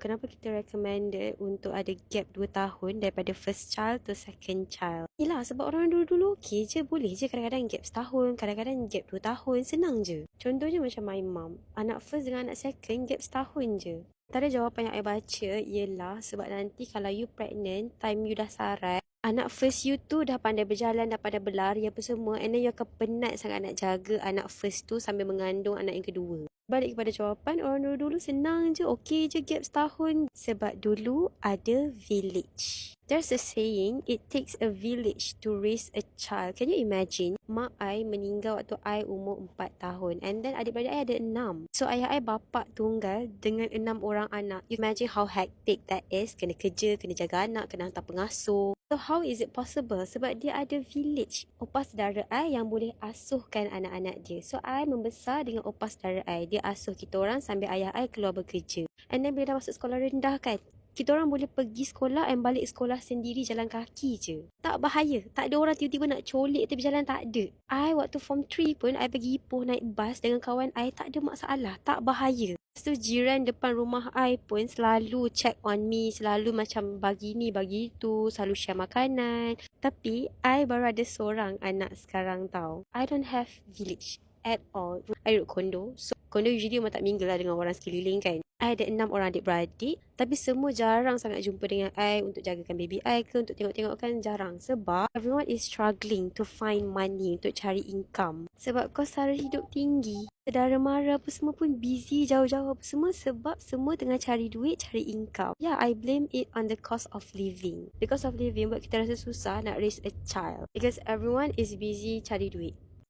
kenapa kita recommended untuk ada gap 2 tahun daripada first child to second child. Yelah, sebab orang dulu-dulu okey je, boleh je kadang-kadang gap setahun, kadang-kadang gap 2 tahun, senang je. Contohnya macam my mum, anak first dengan anak second gap setahun je. Antara jawapan yang I baca ialah sebab nanti kalau you pregnant, time you dah sarat, anak first you tu dah pandai berjalan, dah pandai berlari apa semua, and then you akan penat sangat nak jaga anak first tu sambil mengandung anak yang kedua. Balik kepada jawapan, orang dulu-dulu senang je, okey je gap setahun. Sebab dulu ada village. There's a saying, it takes a village to raise a child. Can you imagine? Mak I meninggal waktu I umur 4 tahun. And then adik-beradik I ada 6. So ayah I bapak tunggal dengan 6 orang anak. You imagine how hectic that is. Kena kerja, kena jaga anak, kena hantar pengasuh. So how is it possible? Sebab dia ada village. Opah saudara I yang boleh asuhkan anak-anak dia. So I membesar dengan opah saudara I. Dia asuh kita orang sambil ayah I keluar bekerja. And then bila dah masuk sekolah rendah kan, kita orang boleh pergi sekolah and balik sekolah sendiri jalan kaki je. Tak bahaya. Tak ada orang tiba-tiba nak colik tepi jalan, tak ada. I waktu form 3 pun, I pergi Ipoh naik bas dengan kawan I, tak ada masalah. Tak bahaya. Lepas tu jiran depan rumah I pun selalu check on me, selalu macam bagi ni, bagi tu, selalu share makanan. Tapi, I baru ada seorang anak sekarang tau. I don't have village at all. I duduk kondo. So, kondo usually memang tak mingle lah dengan orang sekeliling kan. I ada 6 orang adik-beradik, tapi semua jarang sangat jumpa dengan I untuk jagakan baby I ke, untuk tengok-tengok kan jarang. Sebab everyone is struggling to find money untuk cari income. Sebab kos sara hidup tinggi. Saudara mara apa semua pun busy jauh-jauh apa semua sebab semua tengah cari duit, cari income. Yeah, I blame it on the cost of living. The cost of living buat kita rasa susah nak raise a child. Because everyone is busy cari duit.